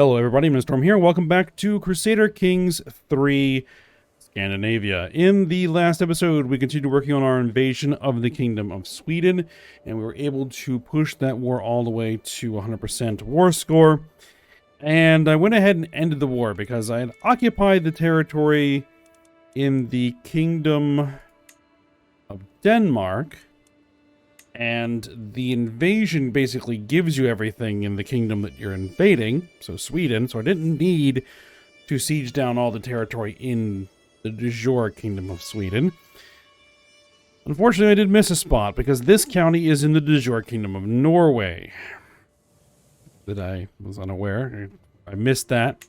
Hello everybody, Mr. Storm here. Welcome back to Crusader Kings 3 Scandinavia. In the last episode, we continued working on our invasion of the Kingdom of Sweden, and we were able to push that war all the way to 100% war score. And I went ahead and ended the war because I had occupied the territory in the Kingdom of Denmark. And the invasion basically gives you everything in the kingdom that you're invading, so Sweden, so I didn't need to siege down all the territory in the de jure Kingdom of Sweden. Unfortunately, I did miss a spot, because this county is in the de jure Kingdom of Norway. That I was unaware. I missed that.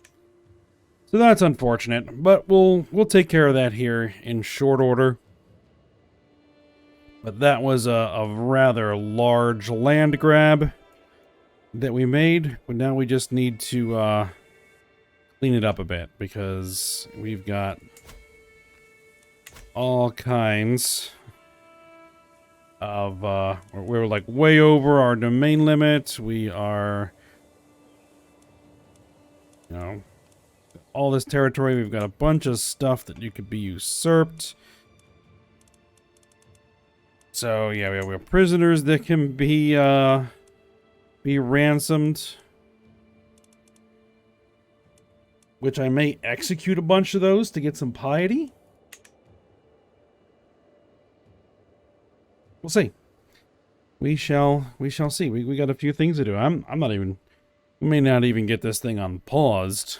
So that's unfortunate, but we'll take care of that here in short order. But that was a rather large land grab that we made. But now we just need to clean it up a bit, because we've got all kinds of... we're like way over our domain limit. We are... You know, all this territory. We've got a bunch of stuff that you could be usurped. So yeah, we have prisoners that can be ransomed, which I may execute a bunch of those to get some piety. We'll see. We shall see. We got a few things to do. I'm not even. We may not even get this thing unpaused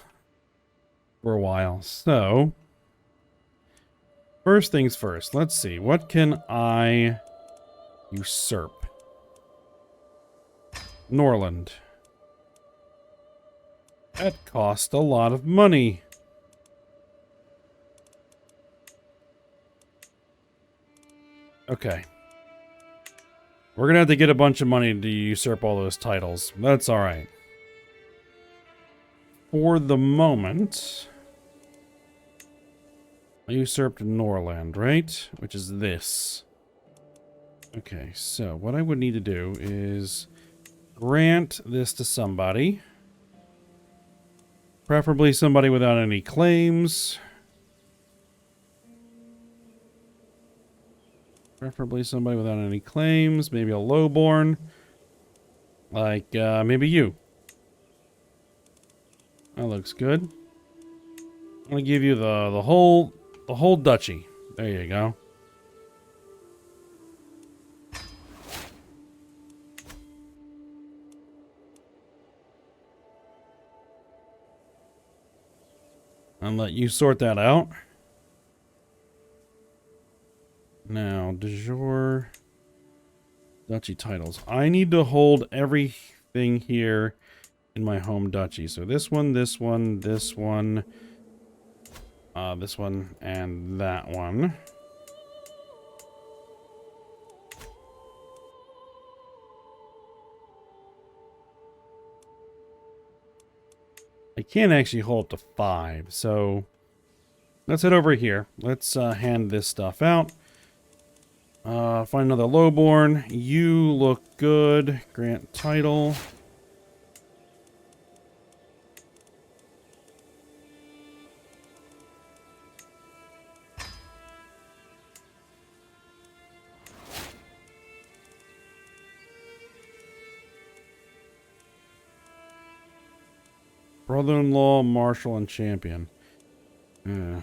for a while. So first things first. Let's see. What can I usurp? Norland. That cost a lot of money. Okay. We're gonna have to get a bunch of money to usurp all those titles. That's alright. For the moment, I usurped Norland, right? Which is this. Okay, so what I would need to do is grant this to somebody. Preferably somebody without any claims. Preferably somebody without any claims. Maybe a lowborn. Like, maybe you. That looks good. I'm gonna give you the whole duchy. There you go. I'll let you sort that out. Now, de jure duchy titles. I need to hold everything here in my home duchy. So this one, this one, this one, this one, and that one. I can't actually hold up to 5, so let's head over here. Let's hand this stuff out. Find another lowborn. You look good. Grant title. Brother-in-law, marshal, and champion. I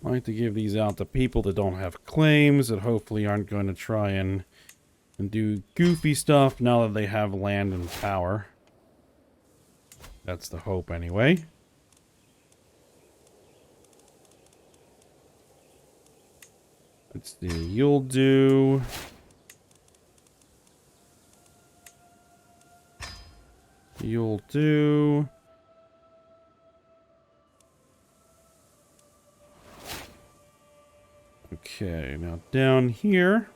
like to give these out to people that don't have claims, that hopefully aren't going to try and do goofy stuff now that they have land and power. That's the hope anyway. Let's see, you'll do... You'll do... Okay, now down here...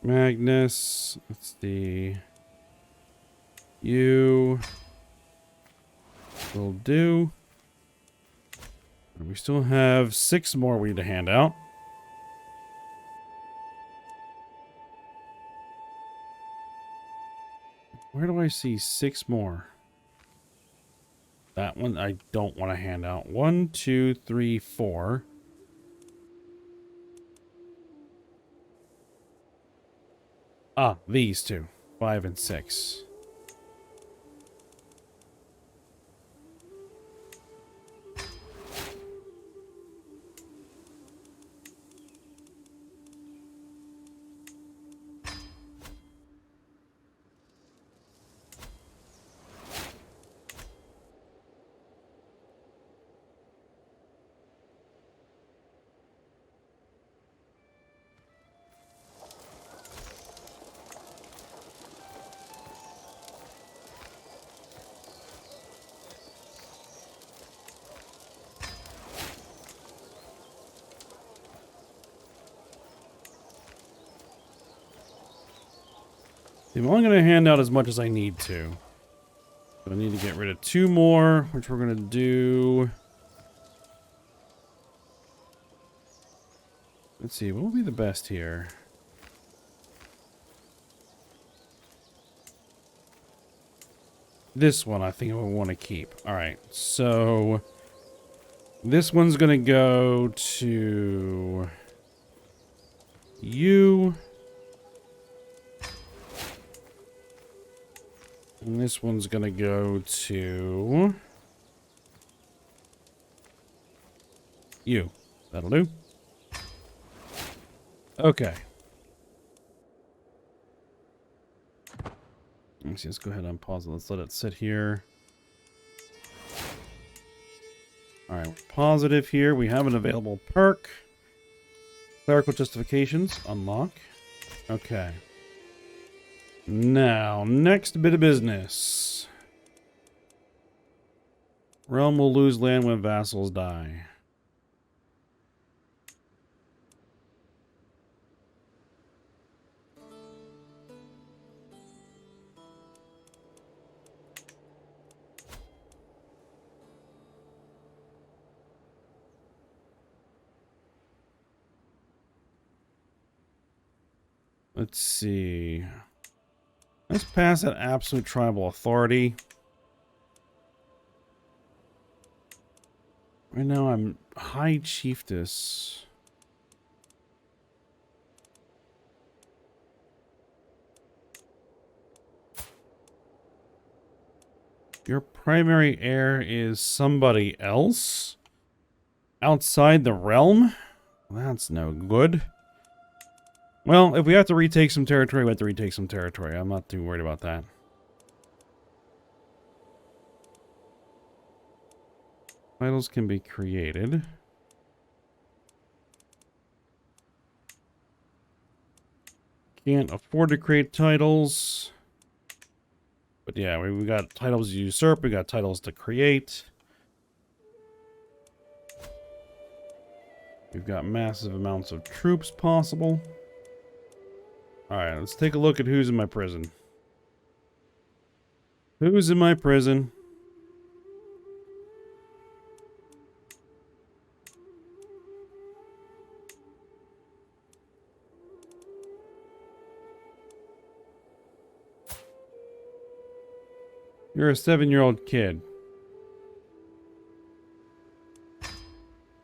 Magnus, let's see... You will do. We still have 6 more we need to hand out. Where do I see 6 more? That one I don't want to hand out. 1, 2, 3, 4. Ah, these 2. 5 and 6. I'm only going to hand out as much as I need to. So I need to get rid of 2 more, which we're going to do. Let's see, what will be the best here? This one I think I want to keep. Alright, so this one's going to go to you. And this one's gonna go to you. That'll do. Okay. Let's go ahead and pause it. Let's let it sit here. Alright, we're positive here. We have an available perk. Clerical justifications. Unlock. Okay. Now, next bit of business. Realm will lose land when vassals die. Let's see. Let's pass that absolute tribal authority. Right now I'm high chiefess. Your primary heir is somebody else? Outside the realm? That's no good. Well, if we have to retake some territory, we have to retake some territory. I'm not too worried about that. Titles can be created. Can't afford to create titles. But yeah, we got titles to usurp, we got titles to create. We've got massive amounts of troops possible. Alright, let's take a look at who's in my prison. Who's in my prison? You're a 7-year-old kid.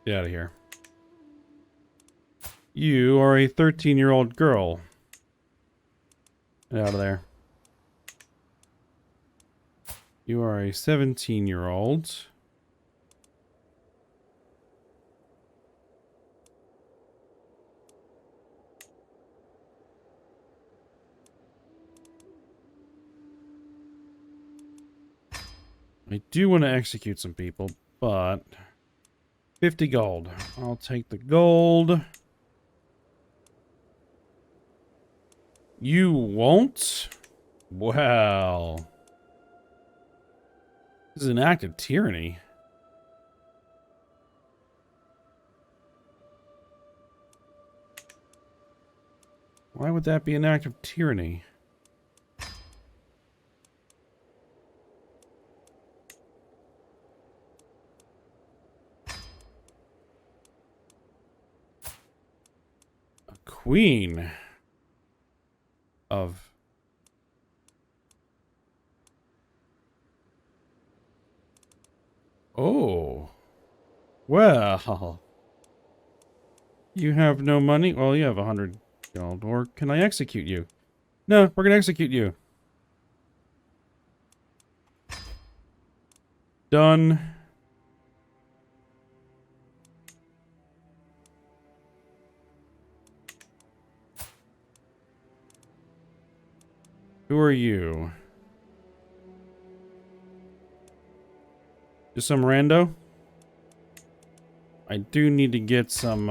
Get out of here. You are a 13-year-old girl. Get out of there. You are a 17-year-old. I do want to execute some people, but 50 gold. I'll take the gold. You won't? Well, this is an act of tyranny. Why would that be an act of tyranny? queen of... Oh. Well. You have no money? Well, you have 100 gold. Or can I execute you? No, we're going to execute you. Done. Who are you? Just some rando? I do need to get some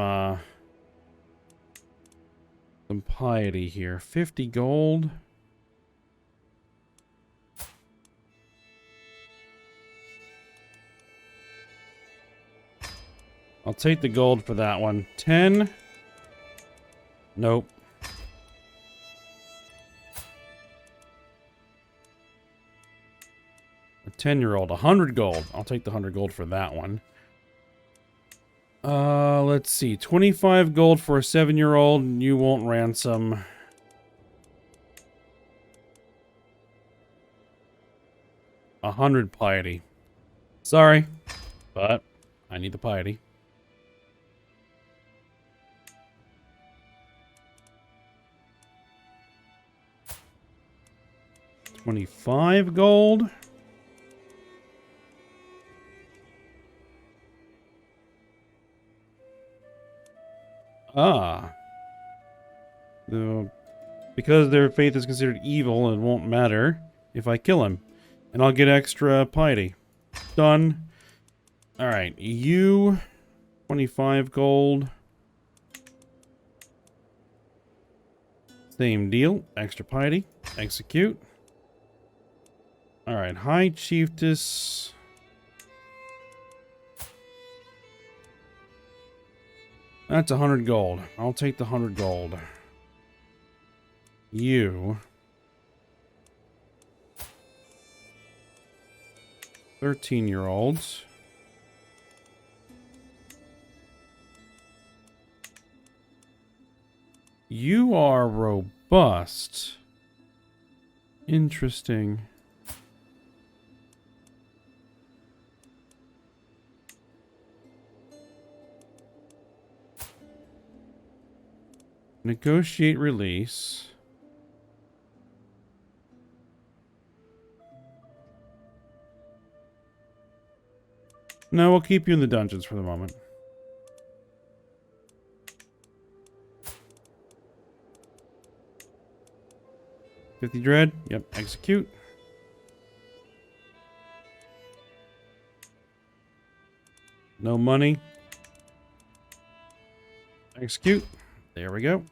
piety here. 50 gold. I'll take the gold for that one. 10. Nope. A 10-year-old. 100 gold. I'll take the 100 gold for that one. Let's see. 25 gold for a 7-year-old. You won't ransom. A 100 piety. Sorry, but I need the piety. $25 gold. Ah. Because their faith is considered evil, it won't matter if I kill him. And I'll get extra piety. Done. Alright, you... 25 gold. Same deal. Extra piety. Execute. Alright, High Chiefess... That's 100 gold. I'll take the 100 gold. You... 13-year-olds. You are robust. Interesting. Negotiate release. No, we'll keep you in the dungeons for the moment. $50 dread. Yep, execute. No money. Execute. There we go.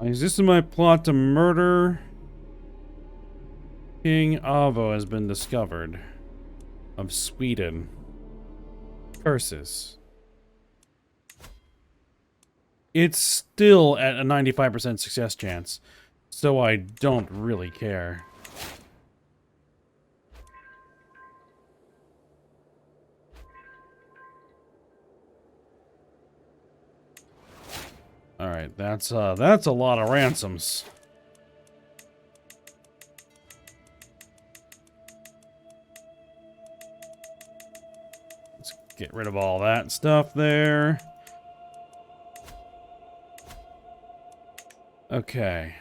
Is this my plot to murder? King Avo has been discovered. Of Sweden. Curses. It's still at a 95% success chance. So I don't really care. Alright, that's a lot of ransoms. Let's get rid of all that stuff there. Okay.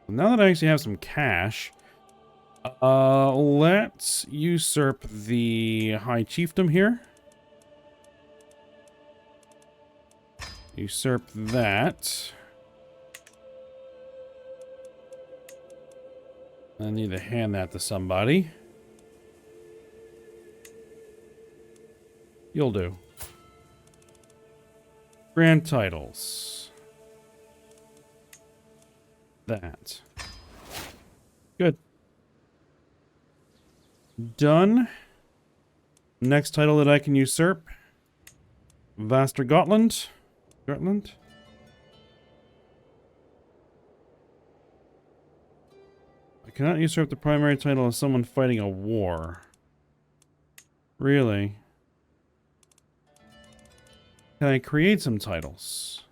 Now that I actually have some cash, let's usurp the High Chiefdom here. Usurp that. I need to hand that to somebody. You'll do. Grand titles. That. Good. Done. Next title that I can usurp. Vastergotland. Gotland? I cannot usurp the primary title of someone fighting a war. Really? Can I create some titles?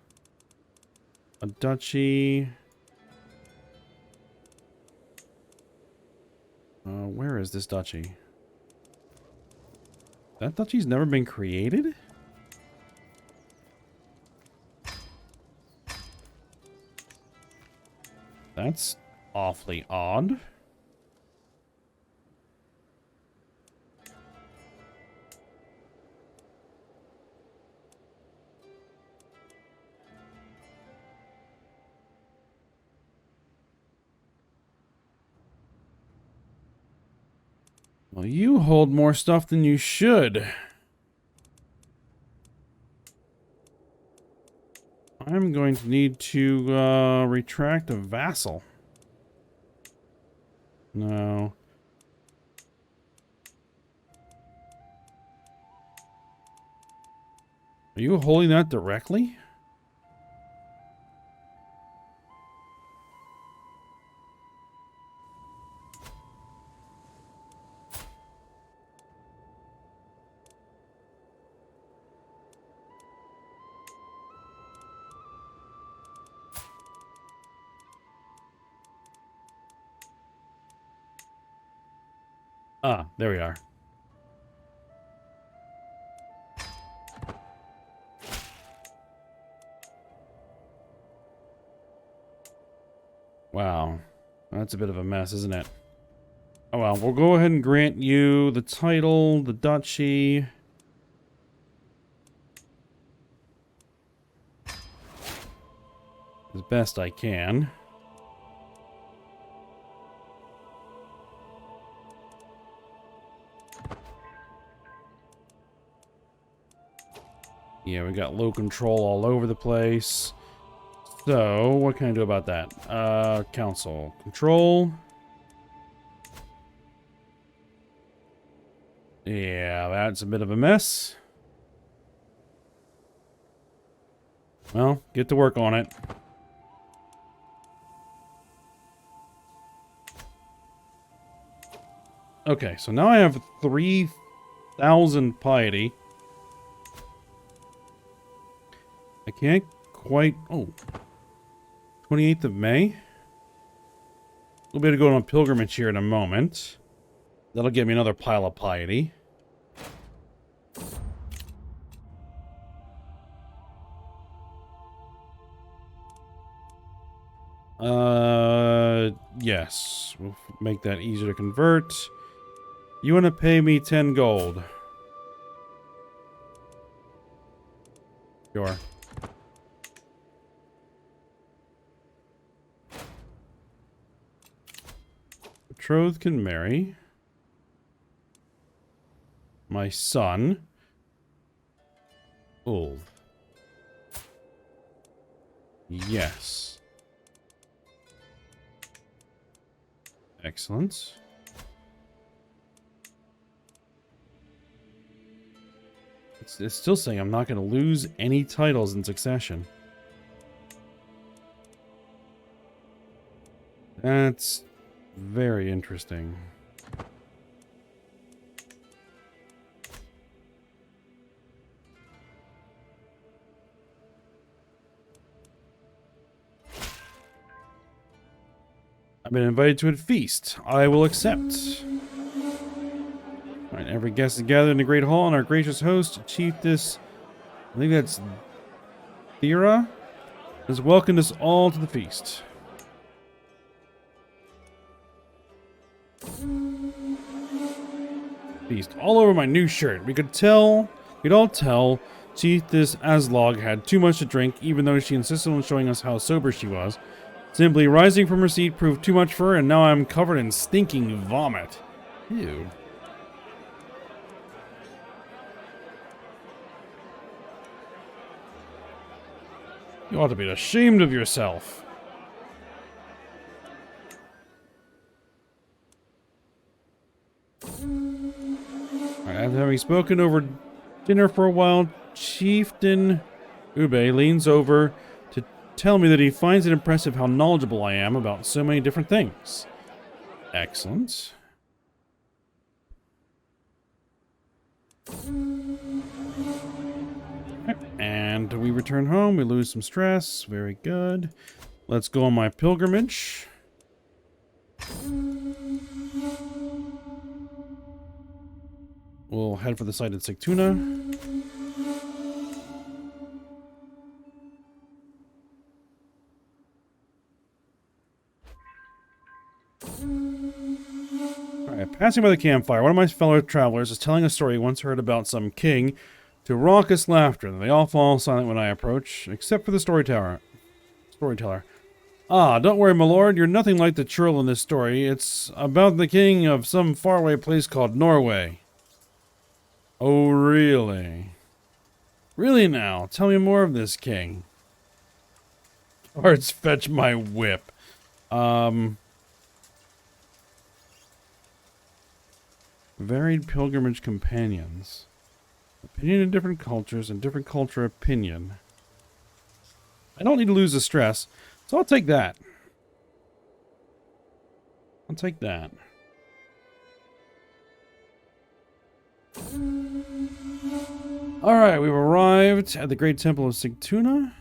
A duchy. Where is this duchy? That duchy's never been created? That's awfully odd. Well, you hold more stuff than you should. I'm going to need to retract a vassal. No. Are you holding that directly? Ah, there we are. Wow. That's a bit of a mess, isn't it? Oh well, we'll go ahead and grant you the title, the duchy. As best I can. Yeah, we got low control all over the place. So, what can I do about that? Council. Control. Yeah, that's a bit of a mess. Well, get to work on it. Okay, so now I have 3,000 piety. I can't quite... Oh. 28th of May? We'll be able to go on a pilgrimage here in a moment. That'll give me another pile of piety. Yes. We'll make that easier to convert. You want to pay me 10 gold? Sure. Betrothed can marry. My son. Old. Yes. Excellent. It's still saying I'm not going to lose any titles in succession. That's very interesting. I've been invited to a feast. I will accept. Alright, every guest is gathered in the great hall, and our gracious host, Chiefess, I think that's Thera, has welcomed us all to the feast. Feast all over my new shirt. We'd all tell Chiefess Aslog had too much to drink, even though she insisted on showing us how sober she was. Simply rising from her seat proved too much for her, and now I'm covered in stinking vomit. Ew. You ought to be ashamed of yourself. Alright, after having spoken over dinner for a while, Chieftain Ube leans over to tell me that he finds it impressive how knowledgeable I am about so many different things. Excellent. And we return home. We lose some stress. Very good. Let's go on my pilgrimage. We'll head for the site at Sigtuna. Alright, passing by the campfire, one of my fellow travelers is telling a story he once heard about some king to raucous laughter. They all fall silent when I approach, except for the storyteller. Ah, don't worry, my lord, you're nothing like the churl in this story. It's about the king of some faraway place called Norway. Oh, really? Really now? Tell me more of this king. Guards, fetch my whip. Varied pilgrimage companions. Opinion in different cultures and different culture opinion. I don't need to lose the stress, so I'll take that. I'll take that. Alright, we've arrived at the Great Temple of Sigtuna.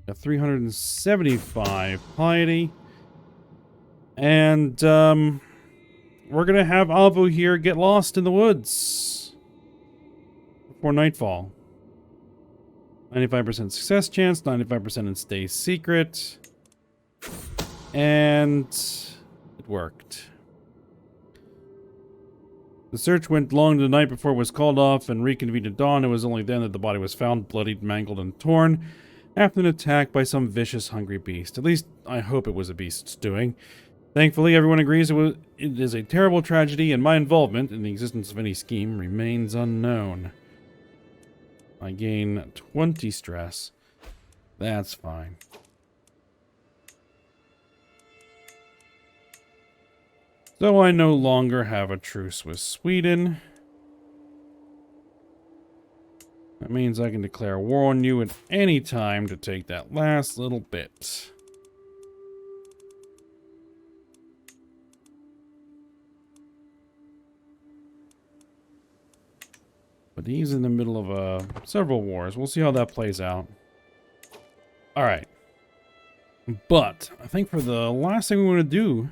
Got 375 piety. And, we're gonna have Alvo here get lost in the woods before nightfall. 95% success chance, 95% in stay secret. And it worked. The search went long into the night before it was called off and reconvened at dawn. It was only then that the body was found, bloodied, mangled, and torn after an attack by some vicious, hungry beast. At least, I hope it was a beast's doing. Thankfully, everyone agrees it is a terrible tragedy, and my involvement in the existence of any scheme remains unknown. I gain 20 stress. That's fine. So I no longer have a truce with Sweden. That means I can declare war on you at any time to take that last little bit. But he's in the middle of several wars. We'll see how that plays out. Alright. But I think for the last thing we want to do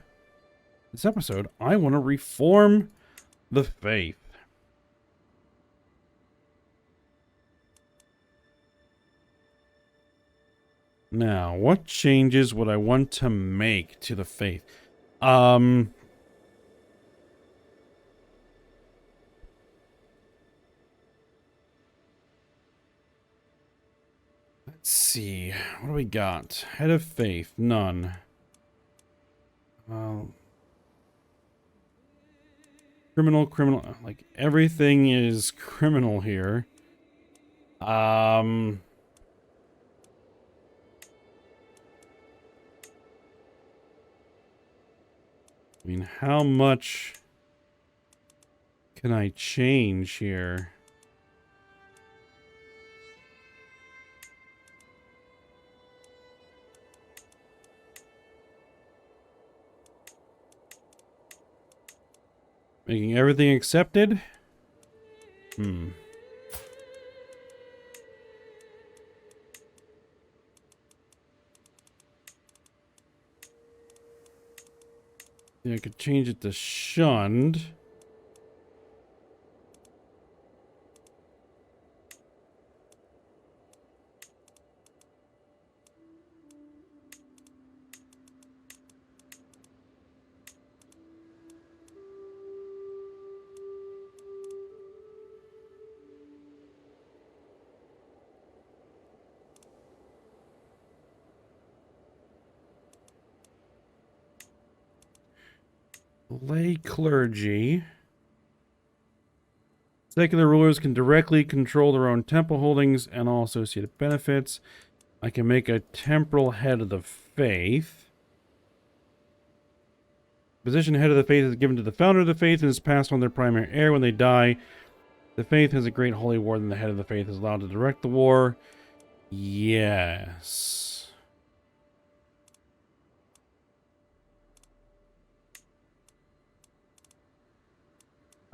this episode, I want to reform the faith. Now, what changes would I want to make to the faith? Let's see. What do we got? Head of faith, none. Criminal. Like, everything is criminal here. I mean, how much can I change here? Making everything accepted? Yeah, I could change it to shunned. Lay clergy. Secular rulers can directly control their own temple holdings and all associated benefits. I can make a temporal head of the faith. Position head of the faith is given to the founder of the faith and is passed on to their primary heir when they die. The faith has a great holy war, then the head of the faith is allowed to direct the war. Yes.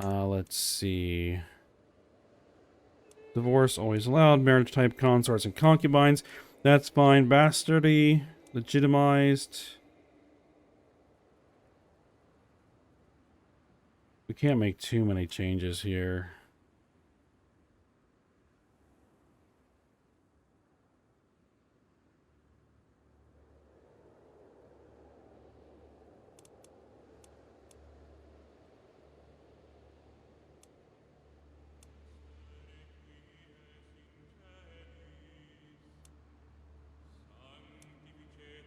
Let's see. Divorce always allowed. Marriage type consorts and concubines. That's fine. Bastardy legitimized. We can't make too many changes here.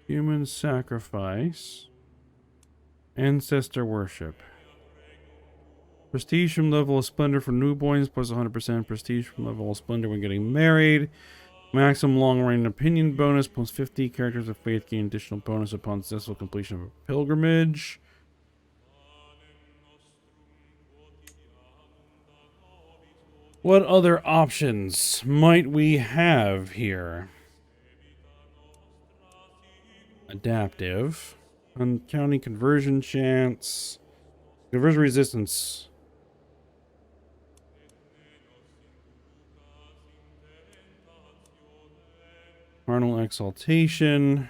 Human sacrifice. Ancestor worship. Prestige from level of splendor for newborns plus 100%. Prestige from level of splendor when getting married. Maximum long-range opinion bonus plus 50. Characters of faith gain additional bonus upon successful completion of a pilgrimage. What other options might we have here? Adaptive. Uncounting conversion chance. Conversion resistance. Carnal exaltation.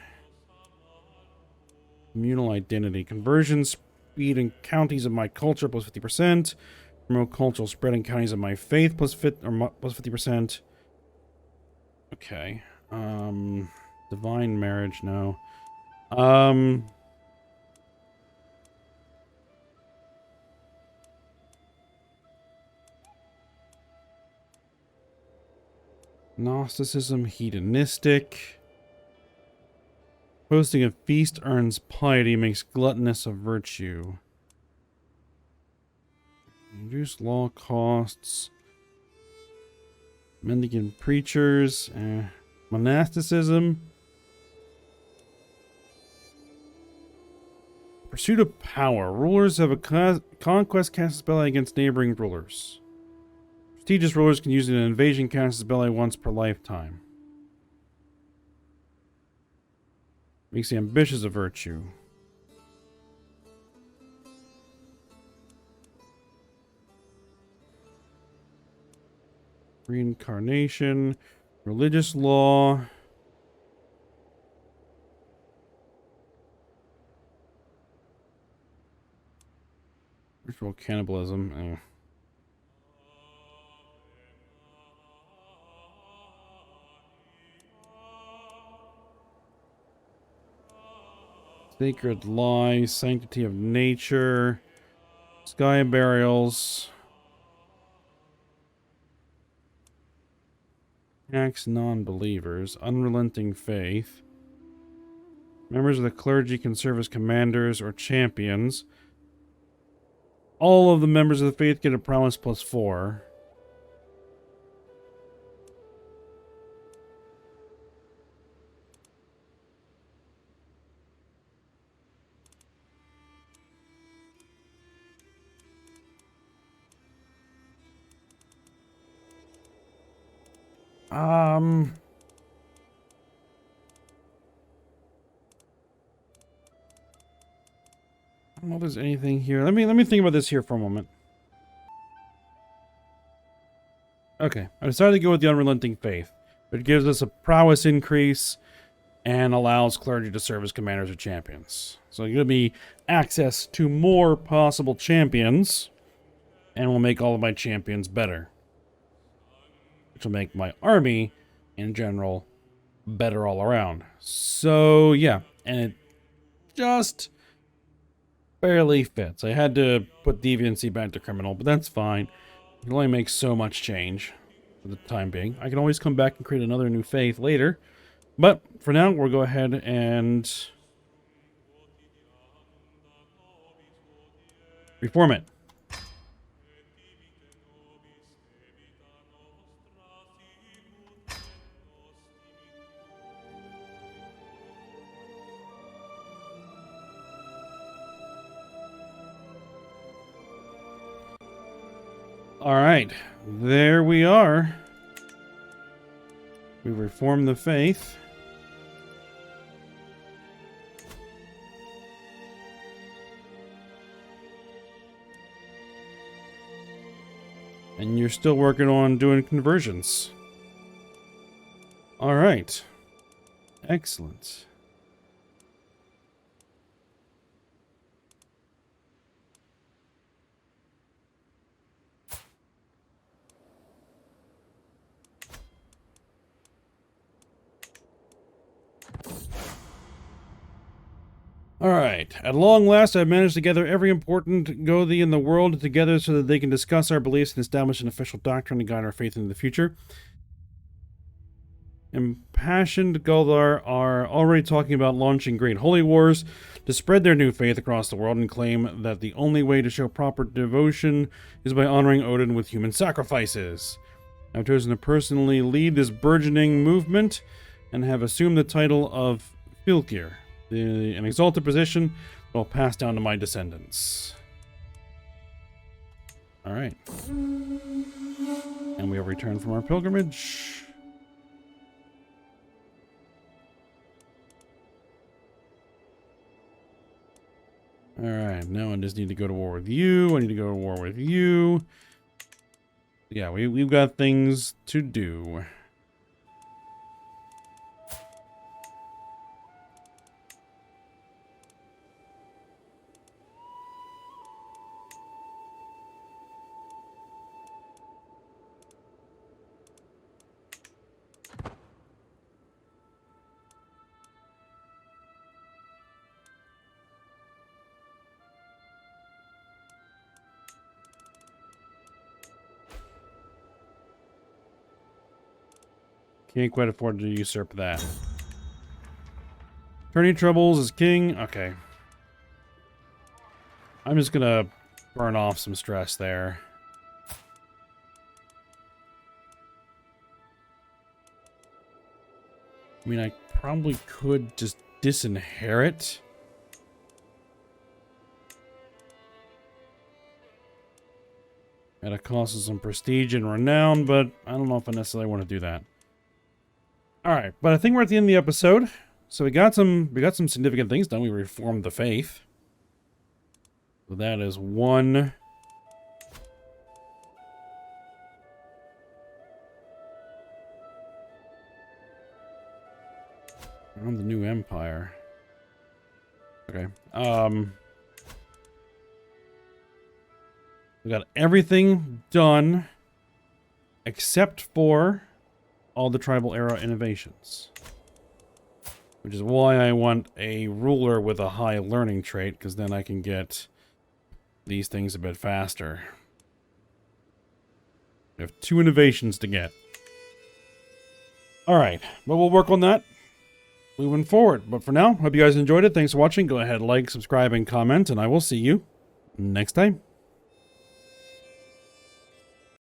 Communal identity. Conversion speed and counties of my culture plus 50%. Promote cultural spread and counties of my faith plus 50%. Okay. Divine marriage, no. Gnosticism, hedonistic. Hosting a feast earns piety, makes gluttonous a virtue. Reduce law costs. Mendicant preachers. Monasticism. Pursuit of power. Rulers have a conquest casus belli against neighboring rulers. Prestigious rulers can use an invasion casus belli once per lifetime. Makes the ambitious a virtue. Reincarnation. Religious law. Ritual cannibalism. Sacred lie, sanctity of nature, sky burials, tax non-believers, unrelenting faith. Members of the clergy can serve as commanders or champions. All of the members of the faith get a promise plus 4. I don't know if there's anything here. Let me think about this here for a moment. Okay, I decided to go with the unrelenting faith. It gives us a prowess increase and allows clergy to serve as commanders or champions. So it'll give me access to more possible champions, and will make all of my champions better, which will make my army in general better all around. So yeah, and it just barely fits. I had to put deviancy back to criminal, but that's fine. You can only make so much change for the time being. I can always come back and create another new faith later, but for now we'll go ahead and reform it. All right, there we are. We reformed the faith. And And you're still working on doing conversions. All right. Excellent. Alright, at long last I've managed to gather every important Gothi in the world together so that they can discuss our beliefs and establish an official doctrine to guide our faith into the future. Impassioned Gothar are already talking about launching great holy wars to spread their new faith across the world and claim that the only way to show proper devotion is by honoring Odin with human sacrifices. I've chosen to personally lead this burgeoning movement and have assumed the title of Fylkir. An exalted position that will pass down to my descendants. Alright. And we have returned from our pilgrimage. Alright, now I just need to go to war with you. I need to go to war with you. Yeah, we've got things to do. Can't quite afford to usurp that. Attorney Troubles is king. Okay. I'm just gonna burn off some stress there. I mean, I probably could just disinherit. At a cost of some prestige and renown, but I don't know if I necessarily want to do that. Alright, but I think we're at the end of the episode. So we got some significant things done. We reformed the faith. So that is one. We're on the new empire. Okay. We got everything done except for all the tribal era innovations. Which is why I want a ruler with a high learning trait, because then I can get these things a bit faster. We have 2 innovations to get. Alright, but we'll work on that moving forward. But for now, hope you guys enjoyed it. Thanks for watching. Go ahead, like, subscribe, and comment, and I will see you next time.